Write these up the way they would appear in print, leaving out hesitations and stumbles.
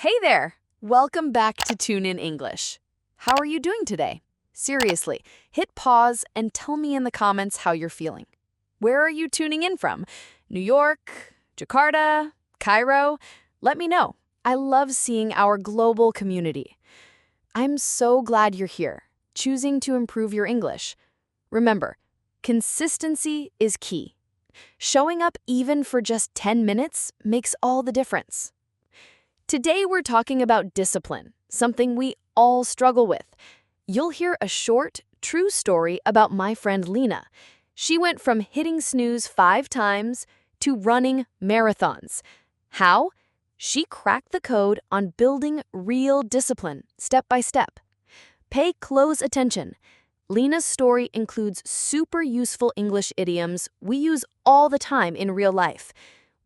Hey there! Welcome back to Tune in English. How are you doing today? Seriously, hit pause and tell me in the comments how you're feeling. Where are you tuning in from? New York? Jakarta? Cairo? Let me know. I love seeing our global community. I'm so glad you're here, choosing to improve your English. Remember, consistency is key. Showing up even for just 10 minutes makes all the difference. Today we're talking about discipline, something we all struggle with. You'll hear a short, true story about my friend Lena. She went from hitting snooze 5 times to running marathons. How? She cracked the code on building real discipline, step by step. Pay close attention. Lena's story includes super useful English idioms we use all the time in real life.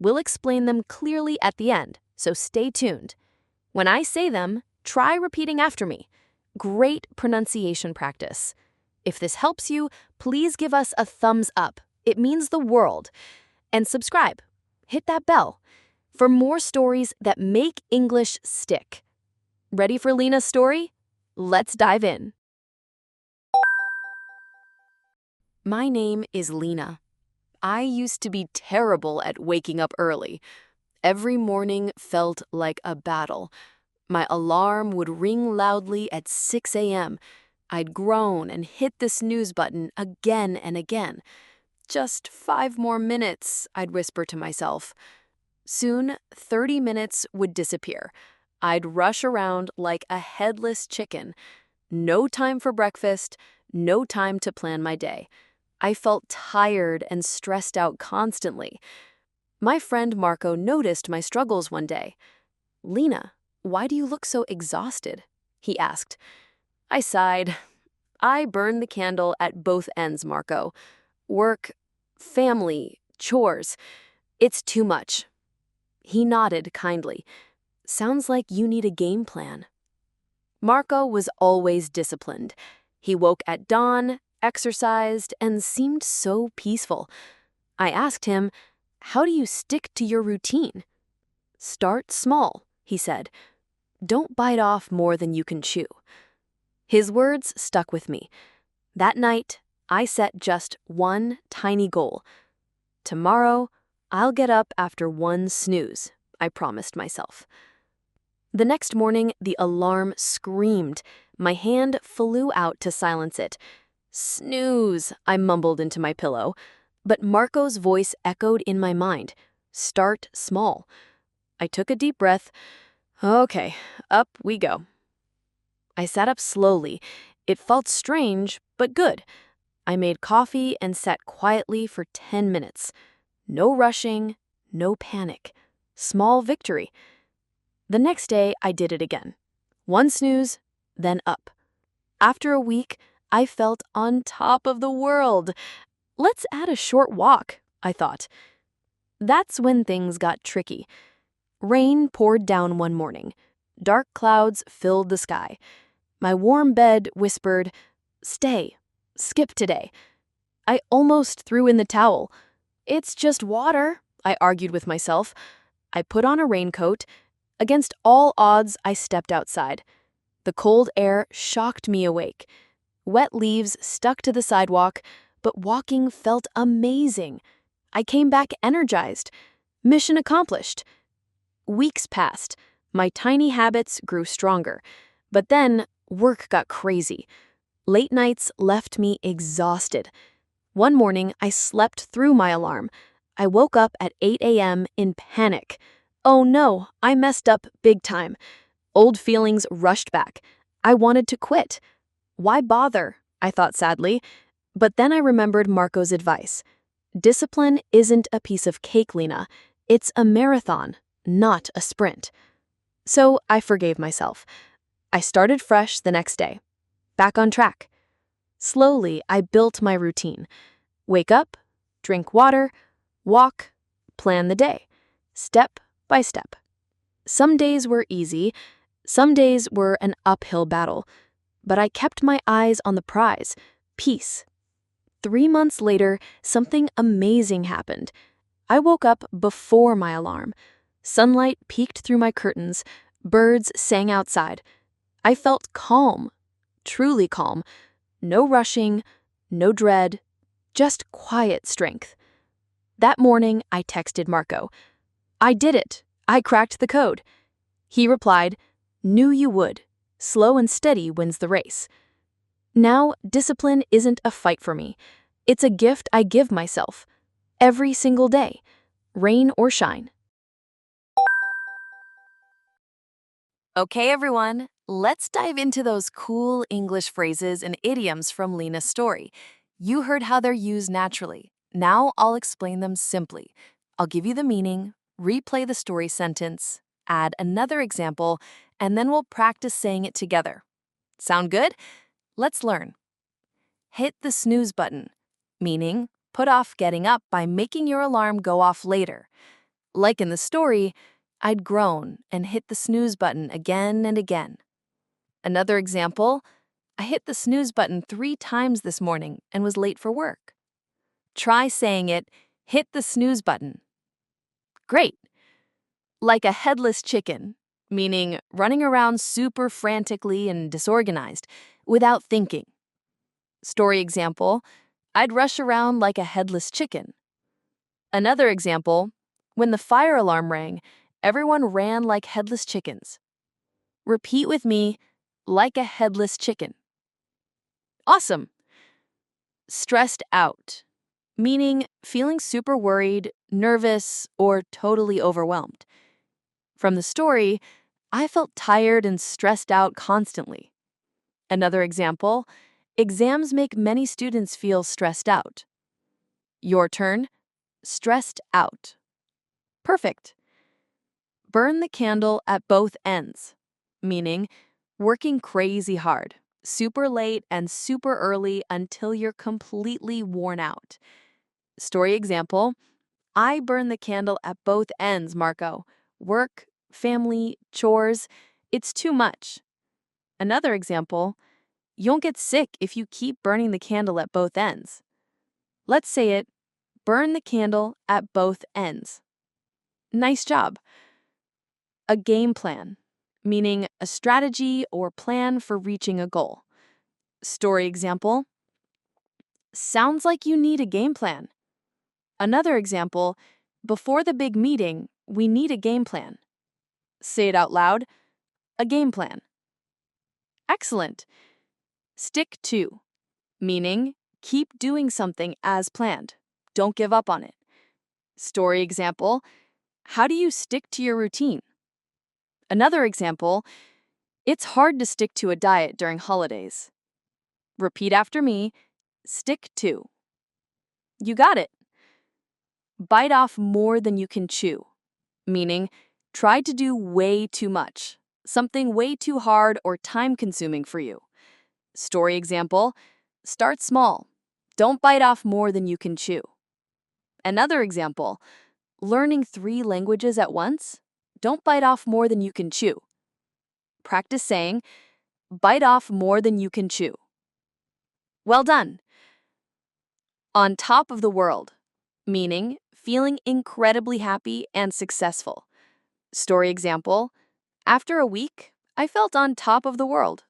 We'll explain them clearly at the end, so stay tuned. When I say them, try repeating after me. Great pronunciation practice. If this helps you, please give us a thumbs up. It means the world. And subscribe. Hit that bell for more stories that make English stick. Ready for Lena's story? Let's dive in. My name is Lena. I used to be terrible at waking up early. Every morning felt like a battle. My alarm would ring loudly at 6 a.m. I'd groan and hit the snooze button again and again. Just 5 more minutes, I'd whisper to myself. Soon, 30 minutes would disappear. I'd rush around like a headless chicken. No time for breakfast, no time to plan my day. I felt tired and stressed out constantly. My friend Marco noticed my struggles one day. "Lena, why do you look so exhausted?" he asked. I sighed. I burn the candle at both ends, Marco. Work, family, chores. It's too much. He nodded kindly. Sounds like you need a game plan. Marco was always disciplined. He woke at dawn, exercised, and seemed so peaceful. I asked him, "How do you stick to your routine?" "Start small," he said. "Don't bite off more than you can chew." His words stuck with me. That night, I set just one tiny goal. Tomorrow, I'll get up after 1 snooze, I promised myself. The next morning, the alarm screamed. My hand flew out to silence it. "Snooze," I mumbled into my pillow. But Marco's voice echoed in my mind. "Start small." I took a deep breath. Okay, up we go. I sat up slowly. It felt strange, but good. I made coffee and sat quietly for 10 minutes. No rushing, no panic. Small victory. The next day, I did it again. 1 snooze, then up. After a week, I felt on top of the world. Let's add a short walk, I thought. That's when things got tricky. Rain poured down one morning. Dark clouds filled the sky. My warm bed whispered, "Stay, skip today." I almost threw in the towel. "It's just water," I argued with myself. I put on a raincoat. Against all odds, I stepped outside. The cold air shocked me awake. Wet leaves stuck to the sidewalk, but walking felt amazing. I came back energized. Mission accomplished. Weeks passed. My tiny habits grew stronger. But then, work got crazy. Late nights left me exhausted. One morning, I slept through my alarm. I woke up at 8 a.m. in panic. Oh no, I messed up big time. Old feelings rushed back. I wanted to quit. Why bother? I thought sadly. But then I remembered Marco's advice. Discipline isn't a piece of cake, Lena. It's a marathon, not a sprint. So I forgave myself. I started fresh the next day. Back on track. Slowly, I built my routine. Wake up, drink water, walk, plan the day, step by step. Some days were easy, some days were an uphill battle, but I kept my eyes on the prize, peace. 3 months later, something amazing happened. I woke up before my alarm. Sunlight peeked through my curtains, Birds sang outside. I felt calm, truly calm. No rushing, no dread, just quiet strength. That morning, I texted Marco. I did it. I cracked the code. He replied, knew you would. Slow and steady wins the race. Now, discipline isn't a fight for me. It's a gift I give myself. Every single day, rain or shine. Okay, everyone, let's dive into those cool English phrases and idioms from Lena's story. You heard how they're used naturally. Now I'll explain them simply. I'll give you the meaning, replay the story sentence, add another example, and then we'll practice saying it together. Sound good? Let's learn. Hit the snooze button, meaning put off getting up by making your alarm go off later. Like in the story, I'd groan and hit the snooze button again and again. Another example, I hit the snooze button 3 times this morning and was late for work. Try saying it, hit the snooze button. Great. Like a headless chicken, meaning running around super frantically and disorganized without thinking. Story example, I'd rush around like a headless chicken. Another example, when the fire alarm rang, everyone ran like headless chickens. Repeat with me, like a headless chicken. Awesome. Stressed out, meaning feeling super worried, nervous, or totally overwhelmed. From the story, I felt tired and stressed out constantly. Another example, exams make many students feel stressed out. Your turn, stressed out. Perfect. Burn the candle at both ends, meaning working crazy hard, super late and super early until you're completely worn out. Story example, I burn the candle at both ends, Marco. Work, family, chores, it's too much. Another example, you'll get sick if you keep burning the candle at both ends. Let's say it, burn the candle at both ends. Nice job. A game plan, meaning a strategy or plan for reaching a goal. Story example, sounds like you need a game plan. Another example, before the big meeting, we need a game plan. Say it out loud, a game plan. Excellent. Stick to, meaning keep doing something as planned. Don't give up on it. Story example, how do you stick to your routine? Another example, it's hard to stick to a diet during holidays. Repeat after me, stick to. You got it. Bite off more than you can chew, meaning try to do way too much, something way too hard or time-consuming for you. Story example, start small. Don't bite off more than you can chew. Another example, learning 3 languages at once. Don't bite off more than you can chew. Practice saying, bite off more than you can chew. Well done. On top of the world, meaning feeling incredibly happy and successful. Story example, after a week, I felt on top of the world.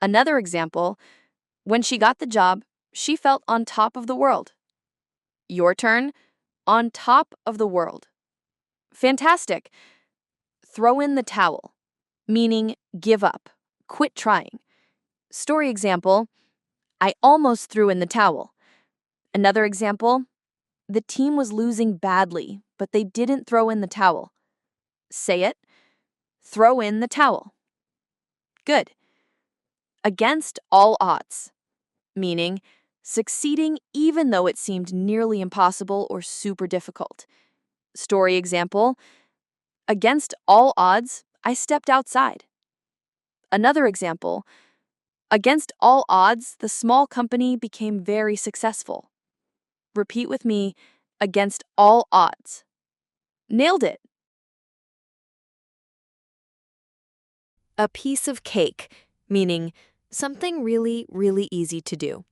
Another example, when she got the job, she felt on top of the world. Your turn, on top of the world. Fantastic. Throw in the towel, meaning give up, quit trying. Story example, I almost threw in the towel. Another example, the team was losing badly, but they didn't throw in the towel. Say it, throw in the towel. Good. Against all odds, meaning succeeding even though it seemed nearly impossible or super difficult. Story example, against all odds, I stepped outside. Another example, against all odds, the small company became very successful. Repeat with me, against all odds. Nailed it. A piece of cake, meaning something really, really easy to do.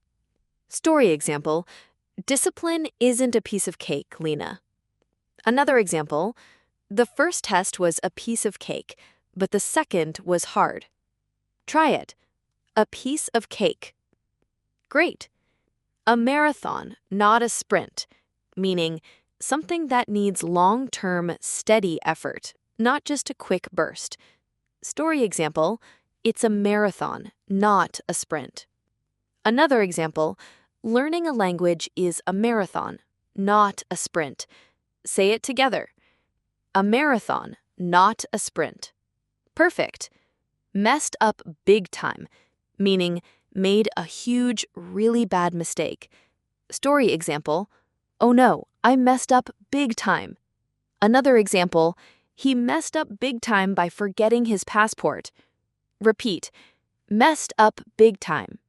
Story example, discipline isn't a piece of cake, Lena. Another example, the first test was a piece of cake, but the second was hard. Try it. A piece of cake. Great. A marathon, not a sprint, meaning something that needs long-term, steady effort, not just a quick burst. Story example, it's a marathon, not a sprint. Another example, learning a language is a marathon, not a sprint. Say it together. A marathon, not a sprint. Perfect. Messed up big time, meaning made a huge, really bad mistake. Story example, oh no, I messed up big time. Another example, he messed up big time by forgetting his passport. Repeat, messed up big time.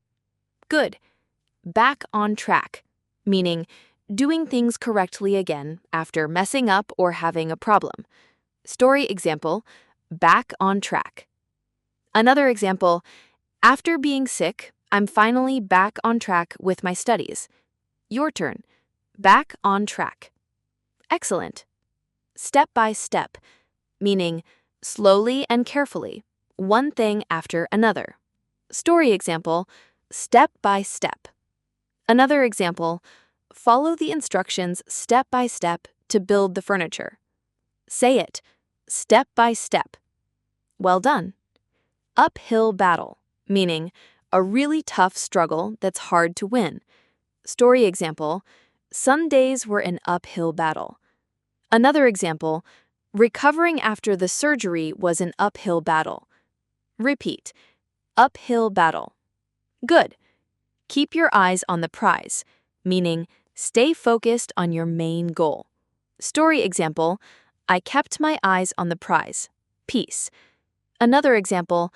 Good. Back on track, meaning doing things correctly again after messing up or having a problem. Story example, back on track. Another example, after being sick, I'm finally back on track with my studies. Your turn. Back on track. Excellent. Step by step, meaning slowly and carefully, one thing after another. Story example, step by step. Another example, follow the instructions step by step to build the furniture. Say it, step by step. Well done. Uphill battle, meaning a really tough struggle that's hard to win. Story example, some days were an uphill battle. Another example, recovering after the surgery was an uphill battle. Repeat, uphill battle. Good. Keep your eyes on the prize, meaning stay focused on your main goal. Story example, I kept my eyes on the prize. Peace. Another example,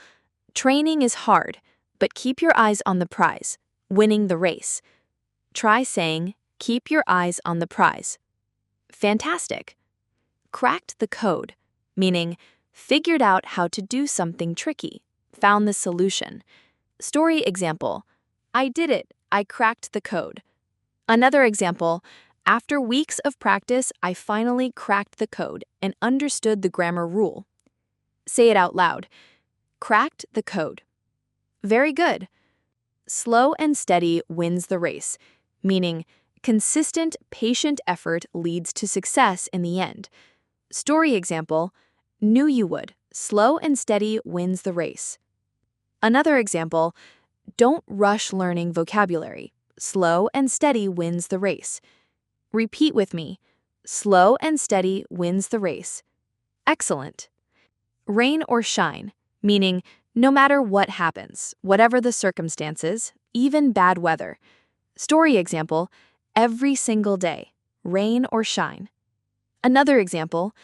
training is hard, but keep your eyes on the prize, winning the race. Try saying, keep your eyes on the prize. Fantastic. Cracked the code, meaning figured out how to do something tricky, found the solution. Story example, I did it, I cracked the code. Another example, after weeks of practice, I finally cracked the code and understood the grammar rule. Say it out loud. Cracked the code. Very good. Slow and steady wins the race, meaning consistent, patient effort leads to success in the end. Story example, knew you would. Slow and steady wins the race. Another example, don't rush learning vocabulary. Slow and steady wins the race. Repeat with me. Slow and steady wins the race. Excellent. Rain or shine, meaning no matter what happens, whatever the circumstances, even bad weather. Story example, every single day, rain or shine. Another example,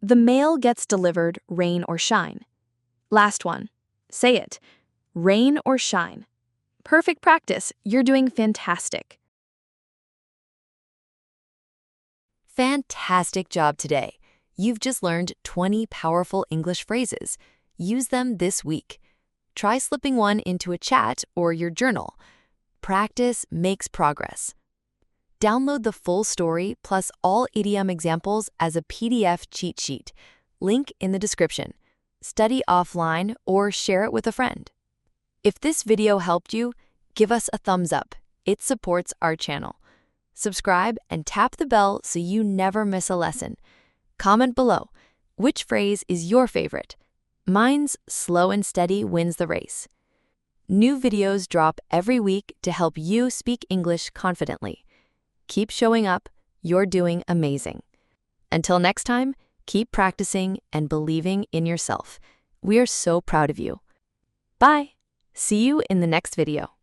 the mail gets delivered rain or shine. Last one, say it, rain or shine. Perfect practice, you're doing fantastic. Fantastic job today. You've just learned 20 powerful English phrases. Use them this week. Try slipping one into a chat or your journal. Practice makes progress. Download the full story plus all idiom examples as a PDF cheat sheet. Link in the description. Study offline or share it with a friend. If this video helped you, give us a thumbs up. It supports our channel. Subscribe and tap the bell so you never miss a lesson. Comment below, which phrase is your favorite? Mine's slow and steady wins the race. New videos drop every week to help you speak English confidently. Keep showing up, you're doing amazing. Until next time, keep practicing and believing in yourself. We are so proud of you. Bye! See you in the next video.